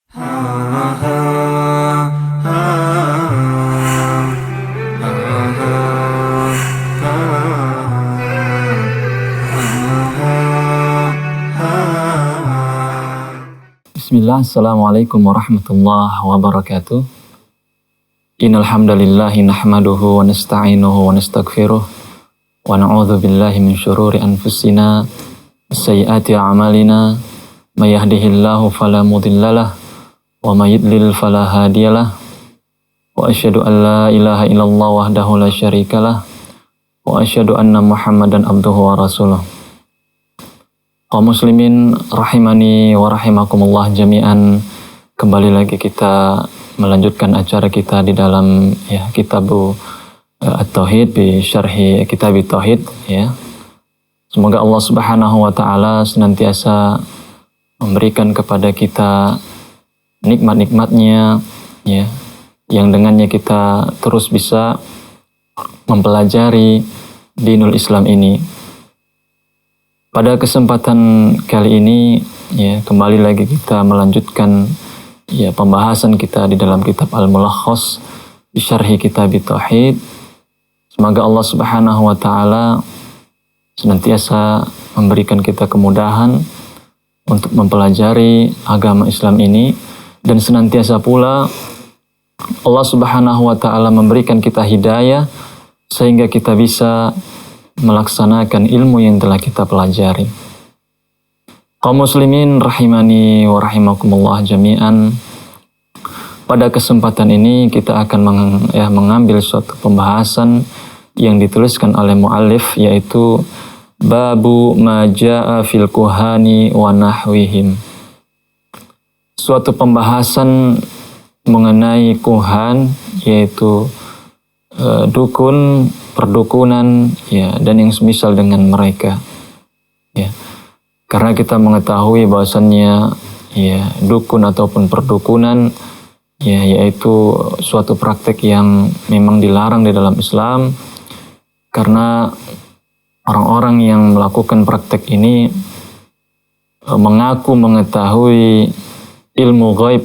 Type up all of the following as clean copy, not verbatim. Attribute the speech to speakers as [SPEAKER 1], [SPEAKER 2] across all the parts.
[SPEAKER 1] Bismillah, assalamualaikum warahmatullahi wabarakatuh. Innal hamdalillahi nahmaduhu wa nasta'inuhu wa nastaghfiruh wa na'udzu billahi min syururi anfusina wa sayyiati a'malina may yahdihillahu fala mudhillalah wa may yudlil fala hadiyalah wa asyhadu an la ilaha illallah wahdahu la syarikalah wa asyhadu anna Muhammadan abduhu wa rasuluh. Kaum muslimin rahimani wa rahimakumullah jami'an, kembali lagi kita melanjutkan acara kita di dalam kitab At-Tauhid bi syarhi kitab At-Tauhid ya. Semoga Allah Subhanahu wa taala senantiasa memberikan kepada kita nikmat-nikmatnya ya, yang dengannya kita terus bisa mempelajari dinul Islam ini. Pada kesempatan kali ini ya, kembali lagi kita melanjutkan ya pembahasan kita di dalam kitab Al-Mulakhas di syarhi kitab Tauhid. Semoga Allah Subhanahu wa taala senantiasa memberikan kita kemudahan untuk mempelajari agama Islam ini, dan senantiasa pula Allah Subhanahu wa taala memberikan kita hidayah sehingga kita bisa melaksanakan ilmu yang telah kita pelajari. Kaum muslimin rahimani wa rahimakumullah jami'an, pada kesempatan ini kita akan mengambil suatu pembahasan yang dituliskan oleh muallif, yaitu babu ma jaa fil kuhani wa nahwihim. Suatu pembahasan mengenai kuhan, yaitu dukun, perdukunan ya, dan yang semisal dengan mereka ya. Karena kita mengetahui bahwasannya ya dukun ataupun perdukunan ya, yaitu suatu praktek yang memang dilarang di dalam Islam, karena orang-orang yang melakukan praktek ini mengaku mengetahui ilmu gaib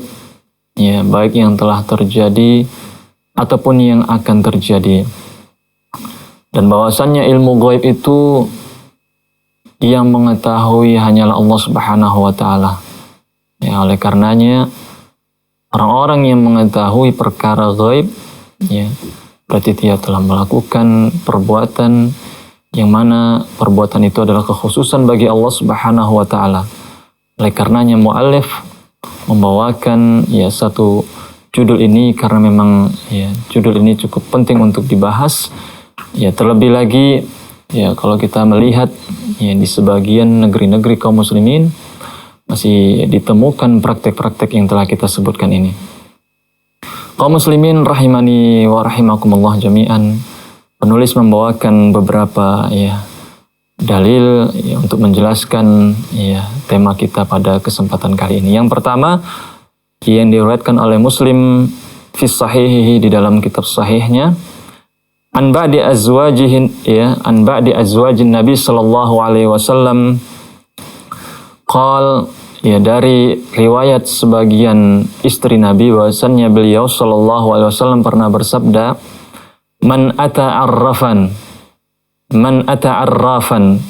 [SPEAKER 1] ya, baik yang telah terjadi ataupun yang akan terjadi. Dan bahwasannya ilmu gaib itu yang mengetahui hanyalah Allah Subhanahu wa taala. Ya, oleh karenanya orang-orang yang mengetahui perkara gaib ya, berarti dia telah melakukan perbuatan yang mana perbuatan itu adalah kekhususan bagi Allah Subhanahu wa taala. Oleh karenanya muallif membawakan ya satu judul ini karena memang ya judul ini cukup penting untuk dibahas. Ya, terlebih lagi ya kalau kita melihat ya di sebagian negeri-negeri kaum muslimin masih ditemukan praktek-praktek yang telah kita sebutkan ini. Kaum muslimin rahimani wa rahimakumullah jami'an, penulis membawakan beberapa ya dalil ya untuk menjelaskan ya tema kita pada kesempatan kali ini. Yang pertama yang diriwayatkan oleh Muslim fi sahihihi, di dalam kitab sahihnya, an ba'di azwajin Nabi sallallahu alaihi wasallam qal, ya dari riwayat sebagian istri Nabi bahwasannya beliau sallallahu alaihi wasallam pernah bersabda, man ata arrafan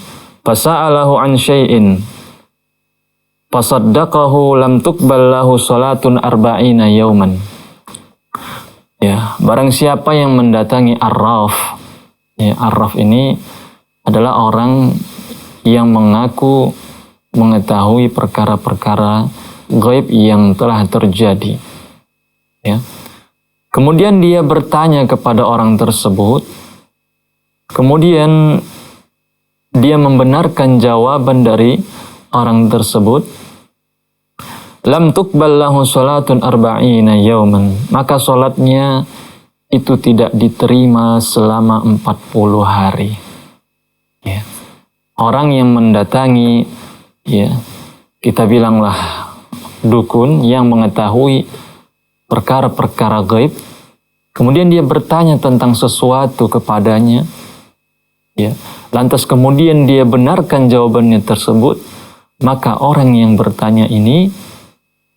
[SPEAKER 1] fasa'alahu an syai'in fasaddaqahu lam tuqbal lahu salatun arba'ina yauman. Ya, barang siapa yang mendatangi arraf. Ya, arraf ini adalah orang yang mengaku mengetahui perkara-perkara gaib yang telah terjadi. Ya. Kemudian dia bertanya kepada orang tersebut. Kemudian dia membenarkan jawaban dari orang tersebut. Lam tuqbal lahu salatun arba'ina yauman, maka salatnya itu tidak diterima selama 40 hari. Ya. Orang yang mendatangi ya, kita bilanglah dukun yang mengetahui perkara-perkara gaib, kemudian dia bertanya tentang sesuatu kepadanya ya, lantas kemudian dia benarkan jawabannya tersebut, maka orang yang bertanya ini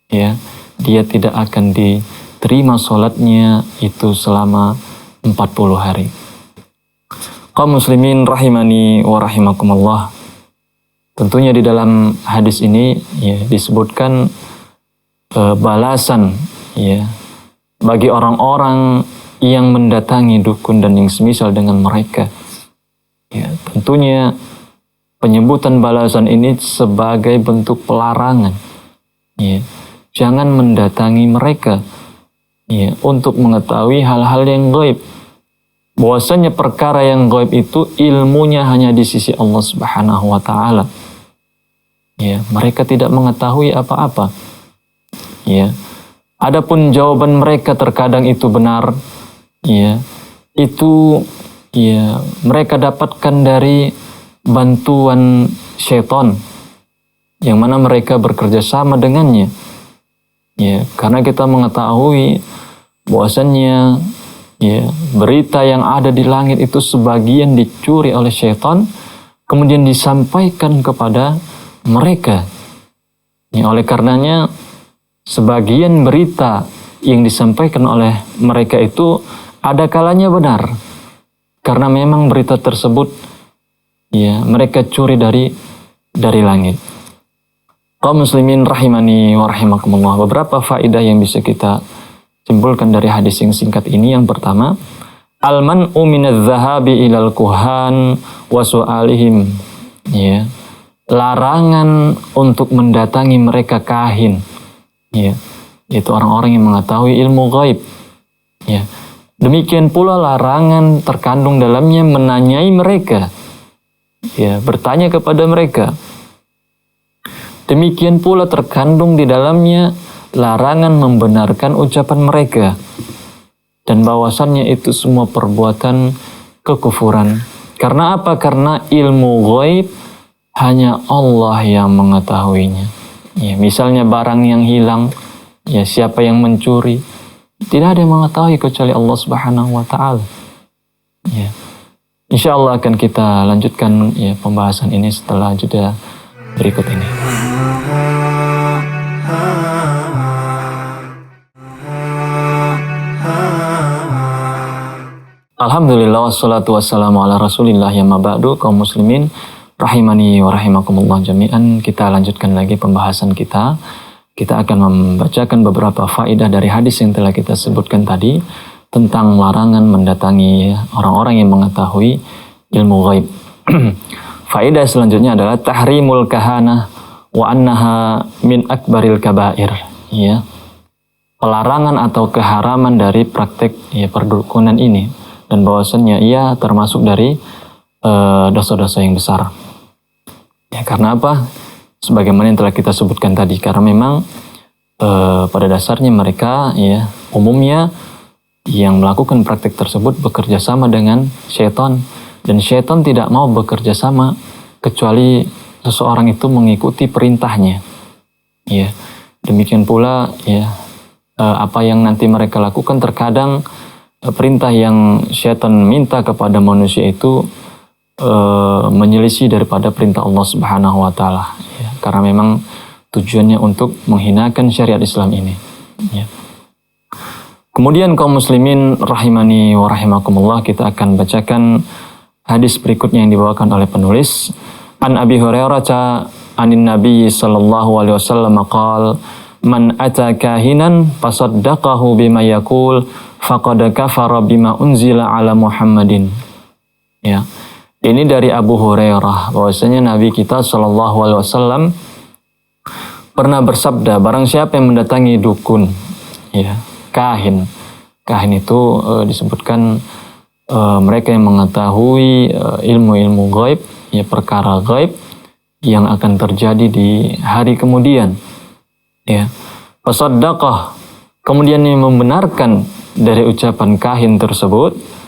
[SPEAKER 1] ya, dia tidak akan diterima sholatnya itu selama 40 hari. Kaum muslimin rahimani wa rahimakumullah. Tentunya di dalam hadis ini ya disebutkan balasan ya bagi orang-orang yang mendatangi dukun dan yang semisal dengan mereka. Ya, tentunya penyebutan balasan ini sebagai bentuk pelarangan. Ya, jangan mendatangi mereka ya untuk mengetahui hal-hal yang gaib. Bahwasanya perkara yang gaib itu ilmunya hanya di sisi Allah Subhanahu wa taala. Ya, mereka tidak mengetahui apa-apa. Ya. Adapun jawaban mereka terkadang itu benar, ya. Itu ya mereka dapatkan dari bantuan syaitan yang mana mereka bekerja sama dengannya. Ya, karena kita mengetahui bahwasannya ya berita yang ada di langit itu sebagian dicuri oleh syaitan kemudian disampaikan kepada mereka. Ya, oleh karenanya sebagian berita yang disampaikan oleh mereka itu ada kalanya benar karena memang berita tersebut ya mereka curi dari langit. Kaum muslimin rahimani wa rahimakumullah, beberapa faedah yang bisa kita simpulkan dari hadis yang singkat ini. Yang pertama, al-man'u minadz-dzahabi ilal kuhan wa su'alihim, ya, larangan untuk mendatangi mereka kahin, ya, yaitu orang-orang yang mengetahui ilmu gaib, ya. Demikian pula larangan terkandung dalamnya menanyai mereka, ya, bertanya kepada mereka. Demikian pula terkandung di dalamnya larangan membenarkan ucapan mereka, dan bahwasannya itu semua perbuatan kekufuran. Karena apa? Karena ilmu gaib hanya Allah yang mengetahuinya. Ya, misalnya barang yang hilang, ya siapa yang mencuri, tidak ada yang mengetahui kecuali Allah Subhanahu wa taala. Ya. Insyaallah akan kita lanjutkan ya pembahasan ini setelah jeda berikut ini. Alhamdulillah wassalatu wassalamu ala rasulillah ya maba'du. Kaum muslimin rahimani wa rahimakumullah jami'an, kita lanjutkan lagi pembahasan kita. Kita akan membacakan beberapa faedah dari hadis yang telah kita sebutkan tadi tentang larangan mendatangi orang-orang yang mengetahui ilmu gaib. Faedah selanjutnya adalah tahrimul kahanah wa annaha min akbaril kabair, ya. Pelarangan atau keharaman dari praktek ya perdukunan ini, dan bahwasannya ia termasuk dari dosa-dosa yang besar. Ya, karena apa? Sebagaimana yang telah kita sebutkan tadi, karena memang pada dasarnya mereka ya umumnya yang melakukan praktek tersebut bekerja sama dengan syaitan, dan syaitan tidak mau bekerja sama kecuali seseorang itu mengikuti perintahnya. Ya, demikian pula ya apa yang nanti mereka lakukan, terkadang perintah yang syaitan minta kepada manusia itu menyelisih daripada perintah Allah Subhanahu wa taala, ya, karena memang tujuannya untuk menghinakan syariat Islam ini, ya. Kemudian kaum muslimin rahimani wa rahimakumullah, kita akan bacakan hadis berikutnya yang dibawakan oleh penulis. An Abi Hurairah anin Nabi sallallahu alaihi wasallam qala man ata kahinan fasaddaqahu bima yaqul faqad kafara bima unzila ala Muhammadin. Ya. Ini dari Abu Hurairah, bahwasanya Nabi kita sallallahu alaihi wasallam pernah bersabda, barang siapa yang mendatangi dukun, ya, kahin. Kahin itu disebutkan mereka yang mengetahui ilmu-ilmu gaib, ya, perkara gaib yang akan terjadi di hari kemudian. Ya. Fasaddaqah, kemudian yang membenarkan dari ucapan kahin tersebut,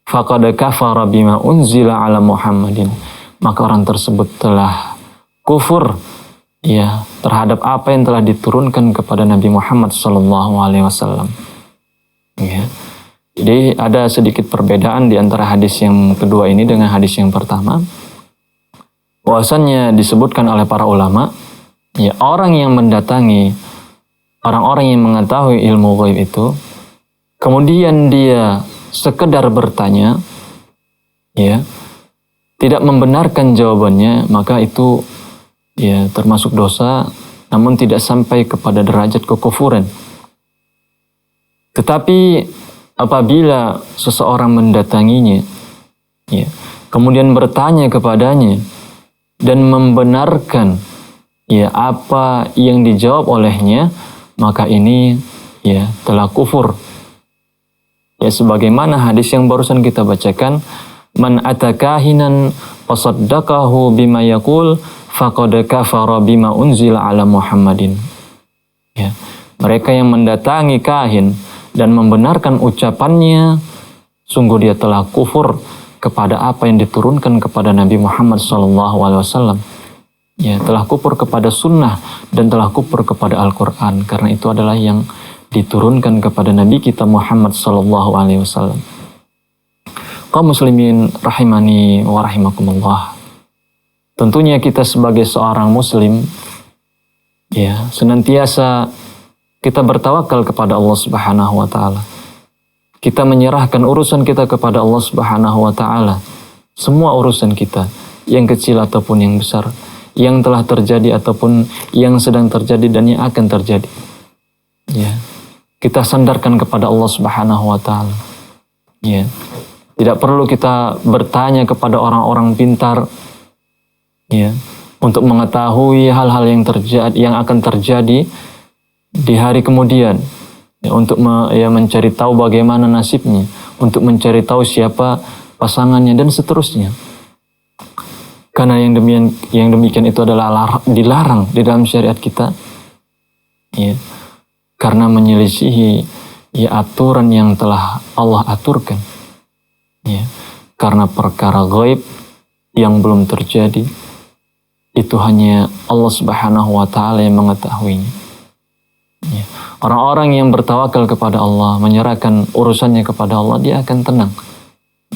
[SPEAKER 1] faqad kafara bima unzila ala Muhammadin, maka orang tersebut telah kufur ya terhadap apa yang telah diturunkan kepada Nabi Muhammad sallallahu alaihi wasallam. Ya. Jadi ada sedikit perbedaan di antara hadis yang kedua ini dengan hadis yang pertama. Bahwasannya disebutkan oleh para ulama, ya, orang yang mendatangi orang-orang yang mengetahui ilmu ghaib itu, kemudian dia sekedar bertanya, ya, tidak membenarkan jawabannya, maka itu ya termasuk dosa, namun tidak sampai kepada derajat kekufuran. Tetapi apabila seseorang mendatanginya, ya, kemudian bertanya kepadanya dan membenarkan ya apa yang dijawab olehnya, maka ini ya telah kufur. Ya, sebagaimana hadis yang barusan kita bacakan, man atakahinan fasaddaqahu bima yaqul faqad kafara bima unzila ala Muhammadin. Ya, mereka yang mendatangi kahin dan membenarkan ucapannya, sungguh dia telah kufur kepada apa yang diturunkan kepada Nabi Muhammad SAW. Ya, telah kufur kepada sunnah dan telah kufur kepada Al-Quran, karena itu adalah yang diturunkan kepada Nabi kita Muhammad SAW. Kaum muslimin rahimani wa rahimakumullah. Tentunya kita sebagai seorang muslim, ya, senantiasa kita bertawakal kepada Allah Subhanahu wa taala. Kita menyerahkan urusan kita kepada Allah Subhanahu wa taala. Semua urusan kita, yang kecil ataupun yang besar, yang telah terjadi ataupun yang sedang terjadi dan yang akan terjadi. Ya, kita sandarkan kepada Allah Subhanahu wa taala. Ya. Tidak perlu kita bertanya kepada orang-orang pintar, ya, untuk mengetahui hal-hal yang terjadi, yang akan terjadi di hari kemudian, ya, untuk mencari tahu bagaimana nasibnya, untuk mencari tahu siapa pasangannya dan seterusnya. Karena yang demikian itu adalah dilarang di dalam syariat kita, ya, karena menyelisihi ya aturan yang telah Allah aturkan. Ya, karena perkara gaib yang belum terjadi itu hanya Allah Subhanahu wa taala yang mengetahuinya. Ya, orang-orang yang bertawakal kepada Allah, menyerahkan urusannya kepada Allah, dia akan tenang.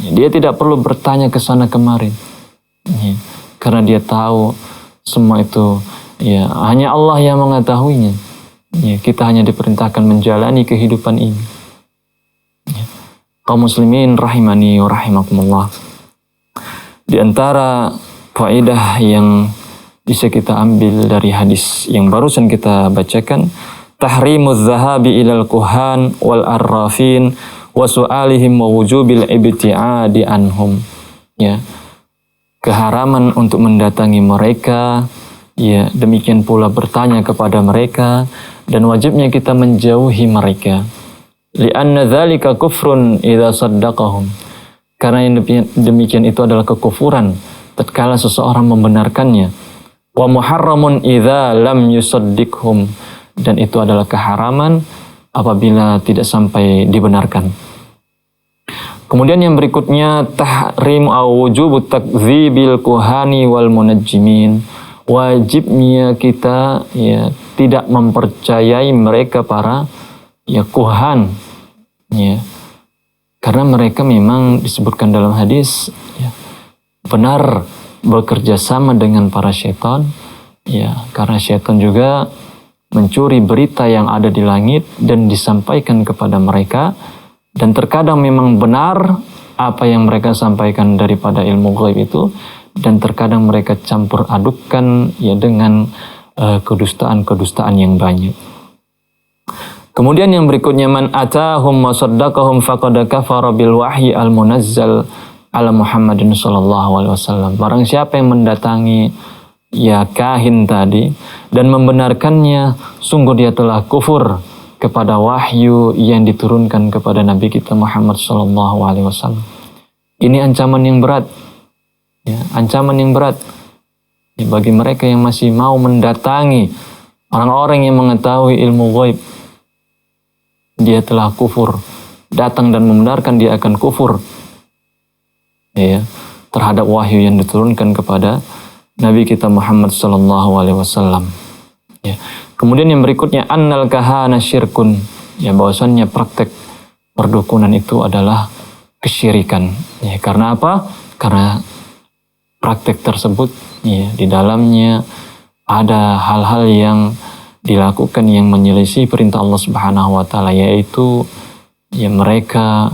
[SPEAKER 1] Ya, dia tidak perlu bertanya ke sana kemari. Ya, karena dia tahu semua itu ya hanya Allah yang mengetahuinya. Ya, kita hanya diperintahkan menjalani kehidupan ini. Kaum muslimin rahimani wa rahimakumullah. Di antara faedah yang bisa kita ambil dari hadis yang barusan kita bacakan, tahrimuz zahabi ilal kuhan wal arrafin wa su'alihim wa wujubil ibti'adi anhum. Ya, keharaman untuk mendatangi mereka, ya, demikian pula bertanya kepada mereka, dan wajibnya kita menjauhi mereka. Li'anna dzalika kufrun idza saddaqahum. Karena yang demikian itu adalah kekufuran tatkala seseorang membenarkannya. Wa muharramun idza lam yusaddiqhum. Dan itu adalah keharaman apabila tidak sampai dibenarkan. Kemudian yang berikutnya, tahrim aw wujubut takdzibil kuhani wal munajjimin. Wajibnya kita ya tidak mempercayai mereka para ya kuhan, ya, karena mereka memang disebutkan dalam hadis ya, benar bekerja sama dengan para syaitan, ya, karena syaitan juga mencuri berita yang ada di langit dan disampaikan kepada mereka, dan terkadang memang benar apa yang mereka sampaikan daripada ilmu ghaib itu, dan terkadang mereka campur adukkan ya dengan kedustaan-kedustaan yang banyak. Kemudian yang berikutnya, man atahum wa saddaqahum faqad kafara bil wahyi al munazzal ala Muhammadin sallallahu alaihi wasallam. Barang siapa yang mendatangi ya kahin tadi dan membenarkannya, sungguh dia telah kufur kepada wahyu yang diturunkan kepada Nabi kita Muhammad sallallahu alaihi wasallam. Ini ancaman yang berat. Ya, ancaman yang berat ya, bagi mereka yang masih mau mendatangi orang-orang yang mengetahui ilmu ghaib. Dia telah kufur. Datang dan membenarkan, dia akan kufur ya, terhadap wahyu yang diturunkan kepada Nabi kita Muhammad sallallahu alaihi wasallam. Ya. Kemudian yang berikutnya, annal kahana syirkun. Ya, bahwasannya praktek perdukunan itu adalah kesyirikan. Ya, karena apa? Karena praktek tersebut ya di dalamnya ada hal-hal yang dilakukan yang menyelisih perintah Allah Subhanahu wa taala, yaitu ya mereka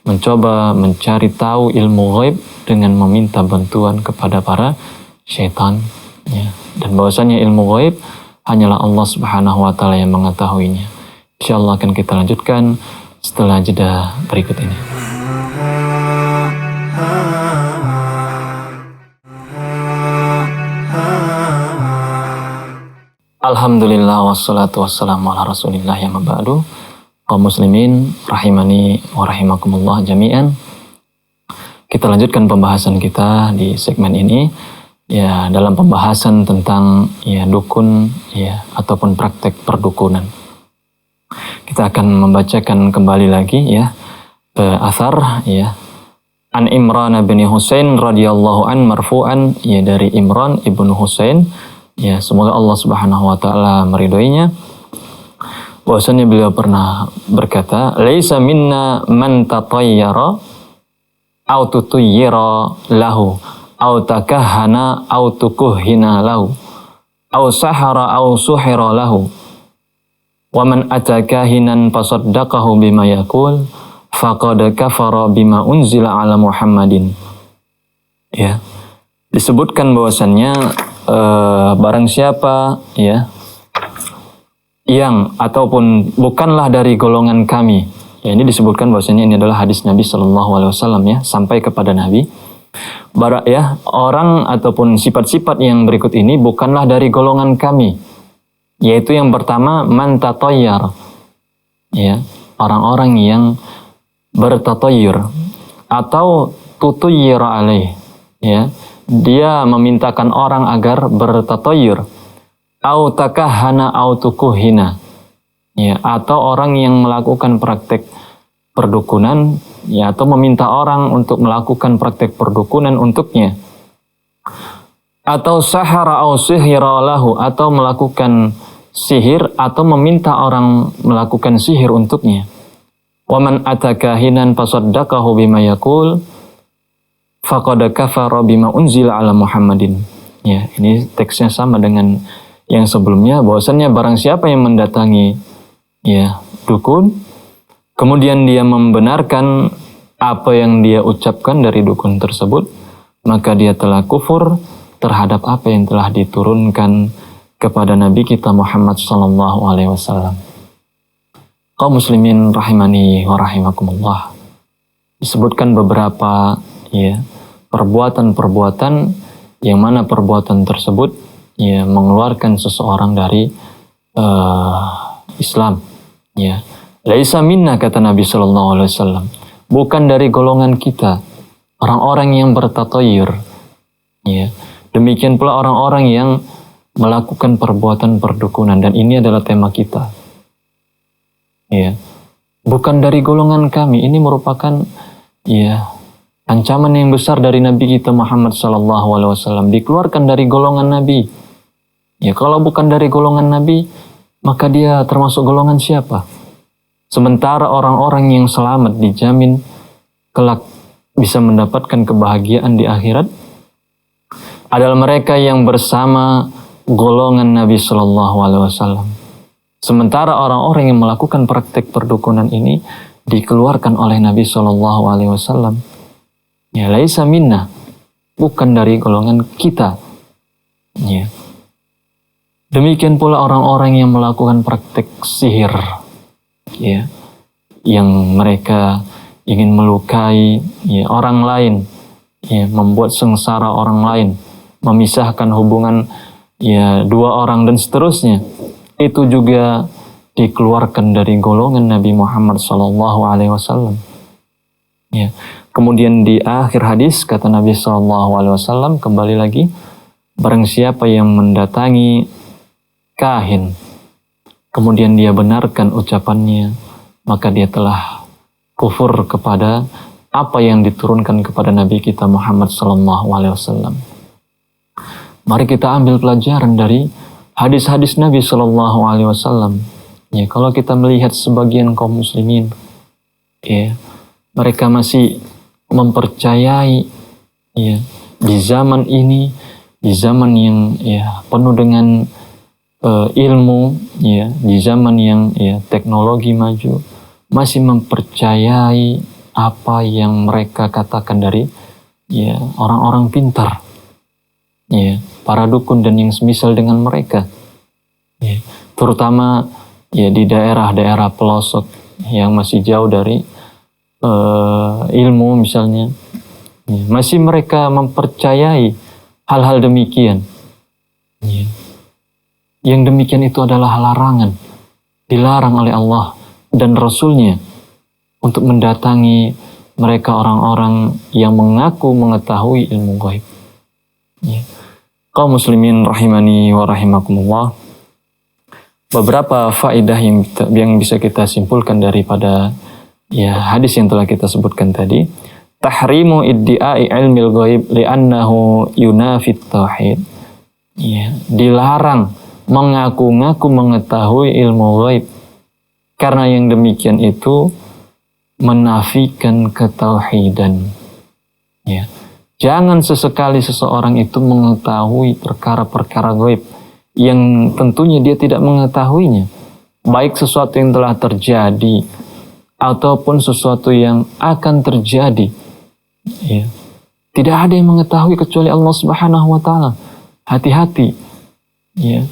[SPEAKER 1] mencoba mencari tahu ilmu ghaib dengan meminta bantuan kepada para syaitan, ya. Dan bahwasanya ilmu ghaib hanyalah Allah Subhanahu wa taala yang mengetahuinya. Insyaallah akan kita lanjutkan setelah jeda berikut ini. Alhamdulillah wassalatu wassalamu ala rasulillah ya mabadu. Kaum muslimin rahimani wa rahimakumullah jami'an. Kita lanjutkan pembahasan kita di segmen ini, ya, dalam pembahasan tentang ya dukun ya ataupun praktek perdukunan. Kita akan membacakan kembali lagi ya athar ya an Imran bin Husain radhiyallahu an marfu'an, ya dari Imran ibnu Husain, ya semoga Allah Subhanahu wa taala meridhoinya, bahwasanya beliau pernah berkata, laisa minna man tatayyara au tutuyyira lahu au takahhana au tukuhhina lahu au sahara au suhira lahu wa man atakahinan fasaddaqahu bima yaqul faqad kafara bima unzila ala Muhammadin. Ya, disebutkan bahwasannya barang siapa ya yang ataupun bukanlah dari golongan kami, ya ini disebutkan bahwasanya ini adalah hadis Nabi Shallallahu Alaihi Wasallam ya, sampai kepada Nabi. Ya, orang ataupun sifat-sifat yang berikut ini bukanlah dari golongan kami, yaitu yang pertama man tatayyar, ya orang-orang yang bertatayyur atau tutuyyira alaih, ya dia memintakan orang agar bertatayyur, au takahhana au tukuhina, ya atau orang yang melakukan praktek perdukunan, ya atau meminta orang untuk melakukan praktek perdukunan untuknya, atau sahara au sihira lahu, atau melakukan sihir atau meminta orang melakukan sihir untuknya. Wa man atakahinan fasaddaqahu bima yaqul faqad kafara bima unzila ala Muhammadin. Ya, ini teksnya sama dengan yang sebelumnya, bahwasannya barang siapa yang mendatangi ya dukun, kemudian dia membenarkan apa yang dia ucapkan dari dukun tersebut, maka dia telah kufur terhadap apa yang telah diturunkan kepada Nabi kita Muhammad sallallahu alaihi wasallam. Kaum muslimin rahimani wa rahimakumullah. Disebutkan beberapa ya perbuatan-perbuatan yang mana perbuatan tersebut ya mengeluarkan seseorang dari Islam, ya. Laisa minna, kata Nabi sallallahu alaihi wasallam, bukan dari golongan kita orang-orang yang bertatayyur, ya. Demikian pula orang-orang yang melakukan perbuatan perdukunan, dan ini adalah tema kita. Ya. Bukan dari golongan kami, ini merupakan ya ancaman yang besar dari Nabi kita Muhammad sallallahu alaihi wasallam, dikeluarkan dari golongan Nabi. Ya, kalau bukan dari golongan Nabi, maka dia termasuk golongan siapa? Sementara orang-orang yang selamat dijamin kelak bisa mendapatkan kebahagiaan di akhirat adalah mereka yang bersama golongan Nabi sallallahu alaihi wasallam. Sementara orang-orang yang melakukan praktek perdukunan ini dikeluarkan oleh Nabi sallallahu alaihi wasallam. Ya, laisa minna, bukan dari golongan kita. Ya. Demikian pula orang-orang yang melakukan praktek sihir, ya, yang mereka ingin melukai ya orang lain, ya, membuat sengsara orang lain, memisahkan hubungan ya dua orang dan seterusnya. Itu juga dikeluarkan dari golongan Nabi Muhammad SAW. Ya. Kemudian di akhir hadis kata Nabi SAW kembali lagi, barang siapa yang mendatangi kahin, kemudian dia benarkan ucapannya, maka dia telah kufur kepada apa yang diturunkan kepada Nabi kita Muhammad SAW. Mari kita ambil pelajaran dari hadis-hadis Nabi SAW. Ya, kalau kita melihat sebagian kaum muslimin, ya, mereka masih mempercayai, ya, di zaman ini, di zaman yang ya penuh dengan ilmu, ya, di zaman yang ya teknologi maju, masih mempercayai apa yang mereka katakan dari ya orang-orang pintar, ya, para dukun dan yang semisal dengan mereka, ya, terutama ya di daerah-daerah pelosok yang masih jauh dari ilmu misalnya, ya, masih mereka mempercayai hal-hal demikian, ya. Yang demikian itu adalah larangan, dilarang oleh Allah dan Rasul-Nya untuk mendatangi mereka orang-orang yang mengaku mengetahui ilmu gaib. Ya. Kaum muslimin rahimani wa rahimakumullah. Beberapa faedah yang bisa kita simpulkan daripada ya hadis yang telah kita sebutkan tadi. Tahrimu iddi'ai ilmil gaib li'annahu yunafit tauhid. Ya, dilarang mengaku-ngaku mengetahui ilmu gaib, karena yang demikian itu menafikan ketauhidan. Ya. Jangan sesekali seseorang itu mengetahui perkara-perkara gaib yang tentunya dia tidak mengetahuinya, baik sesuatu yang telah terjadi ataupun sesuatu yang akan terjadi. Ya. Tidak ada yang mengetahui kecuali Allah Subhanahu wa Ta'ala. Hati-hati, ya,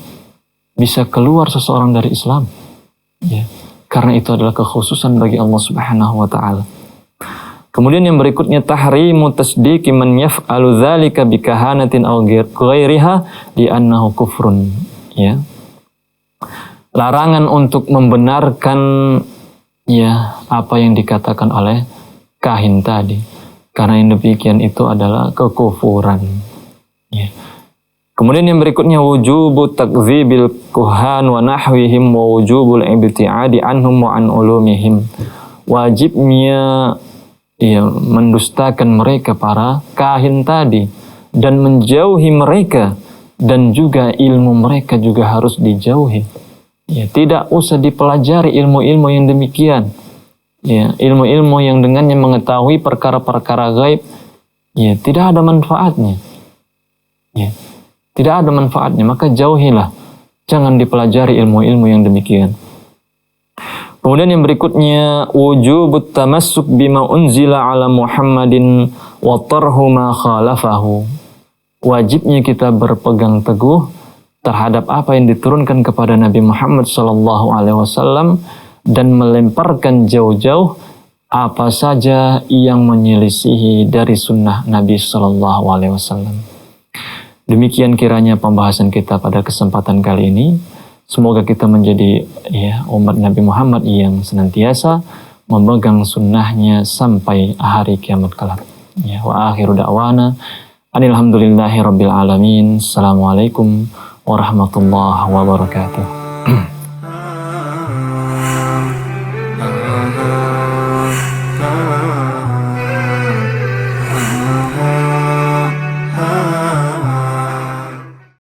[SPEAKER 1] bisa keluar seseorang dari Islam, ya, karena itu adalah kekhususan bagi Allah Subhanahu wa Ta'ala. Kemudian yang berikutnya, tahrimu tasdiqi man yaf'alu dzalika bikahanatin aw ghairiha li'annahu kufrun, ya. Larangan untuk membenarkan ya apa yang dikatakan oleh kahin tadi, karena yang demikian itu adalah kekufuran, ya. Kemudian yang berikutnya, wujubu takdzibil kuhan wa nahwihim wa wujubul ibti'adi anhum wa an ulumihim. Wajibnya ya mendustakan mereka para kahin tadi dan menjauhi mereka, dan juga ilmu mereka juga harus dijauhi. Ya, tidak usah dipelajari ilmu-ilmu yang demikian. Ya, ilmu-ilmu yang dengannya mengetahui perkara-perkara gaib, ya, tidak ada manfaatnya. Ya. Tidak ada manfaatnya, maka jauhilah. Jangan dipelajari ilmu-ilmu yang demikian. Kemudian yang berikutnya, wujubut tamassuk bima unzila ala Muhammadin wa tarhu ma khalafahu. Wajibnya kita berpegang teguh terhadap apa yang diturunkan kepada Nabi Muhammad SAW dan melemparkan jauh-jauh apa saja yang menyelisihi dari sunnah Nabi SAW. Demikian kiranya pembahasan kita pada kesempatan kali ini. Semoga kita menjadi ya umat Nabi Muhammad yang senantiasa memegang sunnahnya sampai hari kiamat kelak. Ya, wa akhiru da'wana alhamdulillahi rabbil alamin. Assalamualaikum warahmatullahi wabarakatuh.